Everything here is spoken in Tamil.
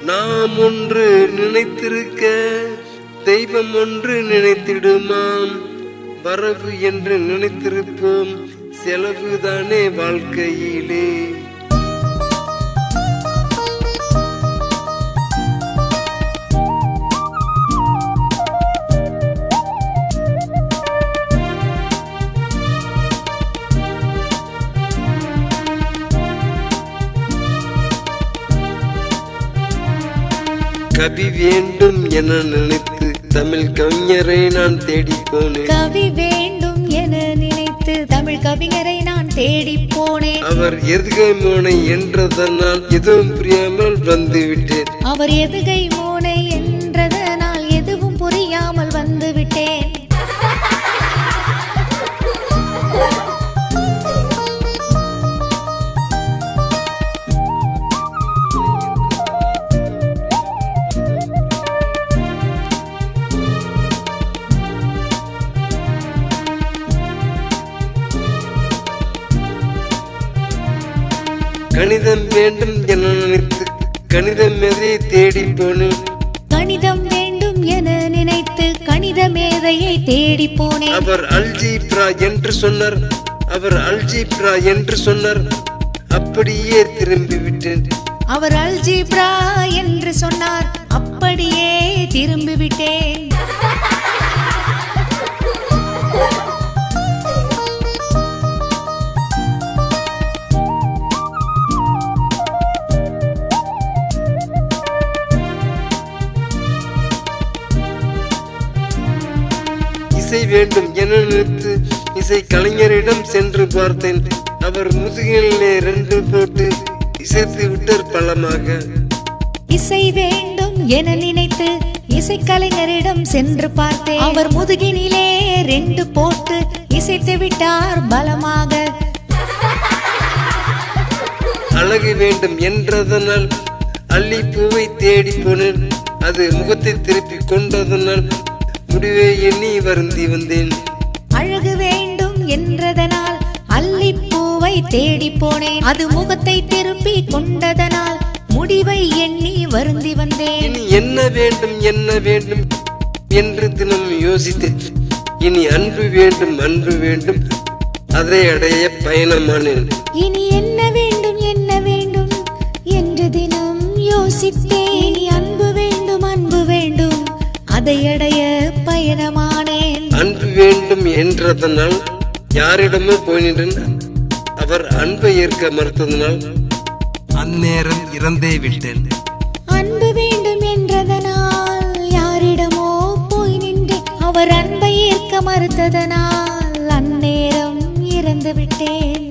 நாம் ஒன்று நினைத்திருக்க தெய்வம் ஒன்று நினைத்திடுமாம். வரவு என்று நினைத்திருப்போம், செலவுதானே வாழ்க்கையிலே. கவி வேண்டும் என நினைத்து தமிழ் கவிஞரை நான் தேடி போனேன். கவி வேண்டும் என நினைத்து தமிழ் கவிஞரை நான் தேடி போனேன். அவர் எதுகை மோனை என்றதனால் எதுவும் புரியாமல் வந்துவிட்டேன். அவர் எதுகை மோனை என்றதனால் எதுவும் புரியாமல் வந்துவிட்டேன். கணிதம் வேண்டும் என நினைத்து கணித மேதையை தேடி போனேன். கணிதம் வேண்டும் என நினைத்து கணித மேதையை தேடி போனேன். அவர் அல்ஜீப்ரா என்று சொன்னார், அவர் அல்ஜீப்ரா என்று சொன்னார், அப்படியே திரும்பி விட்டேன். அவர் அல்ஜீப்ரா என்று சொன்னார், அப்படியே திரும்பி விட்டேன். இசை வேண்டும் என நினைத்து இசை கலைஞரிடம் சென்று பார்த்தேன். அவர் முதுகிலே 2 போட்டு இசைத்து விட்டார் பலமாக. இசை வேண்டும் என நினைத்து இசை கலைஞரிடம் சென்று பார்த்தேன். அவர் முதுகினிலே 2 போட்டு இசைத்து விட்டார் பலமாக. அழகு வேண்டும் என்றதனால் அல்லிப்பூவை தேடி போனேன். அது முகத்தை திருப்பி கொண்டதனால் முடிவை எண்ணி வருந்தி வந்தேன். அழகு வேண்டும் என்றதனால் அல்லிப்பூவை தேடி போனேன். அது முகத்தை திருப்பி கொண்டதனால் முடிவை எண்ணி வருந்தி வந்தேன். இனி என்ன வேண்டும் என்ன வேண்டும் என்று தினம் யோசித்தேன். இனி அன்பு வேண்டும் அன்பு வேண்டும், அதை அடைய பயணமானேன். இனி என்ன வேண்டும் என்று தினம் யோசித்தேன். இனி அன்பு வேண்டும் அன்பு வேண்டும், அதை அடைய பயணமானேன். அன்பு வேண்டும் என்றதனால் யாரிடமோ போயினேன். அவர் அன்பை ஏற்க மறுத்ததனால் அந்நேரம் இறந்தே விட்டேன். அன்பு வேண்டும் என்றதனால் யாரிடமோ போய் நின்றேன். அவர் அன்பை ஏற்க மறுத்ததனால் அந்நேரம் இறந்து விட்டேன்.